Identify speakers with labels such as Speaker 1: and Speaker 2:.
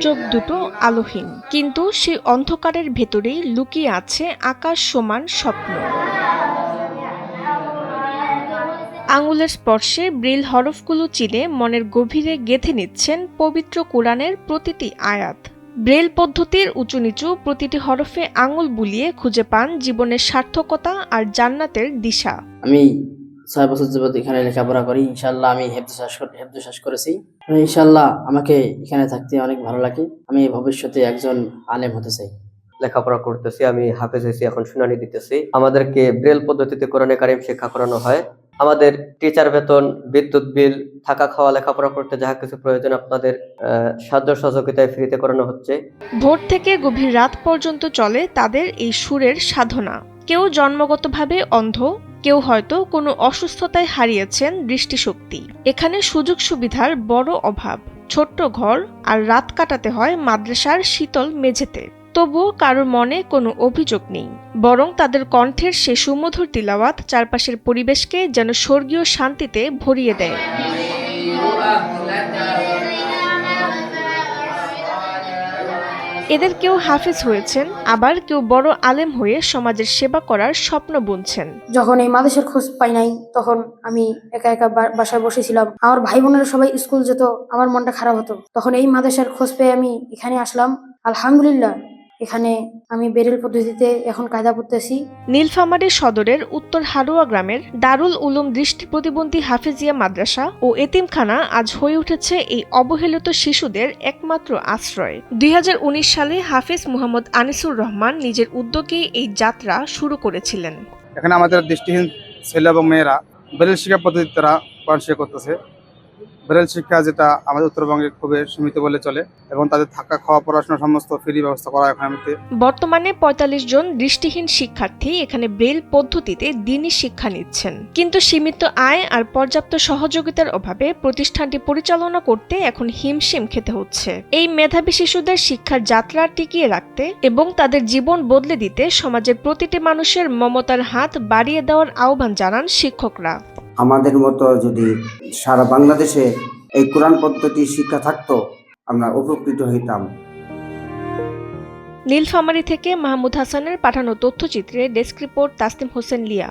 Speaker 1: চোখ দুটো আলোহীন, কিন্তু সেই অন্ধকারের ভেতরেই লুকিয়ে আছে আকাশ সমান স্বপ্ন। আঙুলের স্পর্শে ব্রেইল হরফগুলো চিনে মনের গভীরে গেঁথে নিচ্ছেন পবিত্র কোরআনের প্রতিটি আয়াত। ব্রেইল পদ্ধতির উঁচু নিচু প্রতিটি হরফে আঙুল বুলিয়ে খুঁজে পান জীবনের সার্থকতা আর জান্নাতের দিশা।
Speaker 2: আমি 6 বছর যাবত এখানে লেখাপড়া করি। ইনশাআল্লাহ আমি হেফজ শেষ করেছি। ইনশাআল্লাহ আমাকে এখানে থাকতে অনেক ভালো লাগে। আমি ভবিষ্যতে একজন আলেম হতে চাই।
Speaker 3: লেখাপড়া করতেছি, আমি হাফেজ হয়েছি, এখন শুনানি দিতেছি। আমাদেরকে ব্রেল পদ্ধতিতে কোরআনে কারিম শিক্ষা করানো হয়। আমাদের টিচার বেতন, বিদ্যুৎ বিল, থাকা খাওয়া, লেখাপড়া করতে যাহা কিছু প্রয়োজন আপনাদের সাহায্য সহযোগিতায় ফ্রিতে করানো হচ্ছে।
Speaker 1: ভোর থেকে গভীর রাত পর্যন্ত চলে তাদের এই সুরের সাধনা। কেউ জন্মগতভাবে অন্ধ, কেউ হয়তো কোনো অসুস্থতায় হারিয়েছেন দৃষ্টিশক্তি। এখানে সুযোগ সুবিধার বড় অভাব। ছোট্ট ঘর, আর রাত কাটাতে হয় মাদ্রাসার শীতল মেঝেতে। তবুও কারোর মনে কোনো অভিযোগ নেই, বরং তাদের কণ্ঠের সে সুমধুর তিলাওয়াত চারপাশের পরিবেশকে যেন স্বর্গীয় শান্তিতে ভরিয়ে দেয়। এদের কেউ হাফেজ হয়েছেন, আবার কেউ বড় আলেম হয়ে সমাজের সেবা করার স্বপ্ন বুনছেন।
Speaker 4: যখন এই মাদ্রাসার খোঁজ পাই নাই, তখন আমি একা একা বাসায় বসেছিলাম। আমার ভাই বোনেরা সবাই স্কুল যেত, আমার মনটা খারাপ হতো। তখন এই মাদ্রাসার খোঁজ পেয়ে আমি এখানে আসলাম। আলহামদুলিল্লাহ, এখানে আমি ব্রেইল পদ্ধতিতে এখন কায়দা পড়তেছি।
Speaker 1: নীলফামারী সদরের উত্তর হারোয়া গ্রামের দারুল উলুম দৃষ্টি প্রতিবন্ধী হাফেজিয়া মাদ্রাসা ও এতিমখানা আজ হয়ে উঠেছে এই অবহেলিত শিশুদের একমাত্র আশ্রয়। 2019 সালে হাফেজ মুহাম্মদ আনিসুর রহমান নিজের উদ্যোগে এই যাত্রা শুরু করেছিলেন।
Speaker 5: এখানে আমাদের দৃষ্টিহীন ছেলে এবং মেয়েরা ব্রেইল শিক্ষা পদ্ধতিতে তারা পড়াশোনা করতেছে। ব্রেইল শিক্ষা যেটা আমাদের উত্তরবঙ্গে খুবই সীমিত বলে চলে, এবং তাদের থাকা খাওয়া পড়াশোনা সমস্ত ফ্রি ব্যবস্থা করা এখানে।
Speaker 1: বর্তমানে 45 জন দৃষ্টিহীন শিক্ষার্থী এখানে ব্রেইল পদ্ধতিতে দ্বীনি শিক্ষা নিচ্ছেন, কিন্তু সীমিত আয় আর পর্যাপ্ত সহযোগিতার অভাবে প্রতিষ্ঠানটি পরিচালনা করতে এখন হিমশিম খেতে হচ্ছে। এই মেধাবী শিশুদের শিক্ষার যাত্রা টিকিয়ে রাখতে এবং তাদের জীবন বদলে দিতে সমাজের প্রতিটি মানুষের মমতার হাত বাড়িয়ে দেওয়ার আহ্বান জানান শিক্ষকরা।
Speaker 6: আমাদের মতো যদি সারা বাংলাদেশে এই কোরআন পদ্ধতি শিক্ষা থাকতো, আমরা উপকৃত হইতাম।
Speaker 1: নীলফামারী থেকে মাহমুদ হাসানের পাঠানো তথ্যচিত্রে ডেস্ক রিপোর্ট তাসনিম হোসেন লিয়া।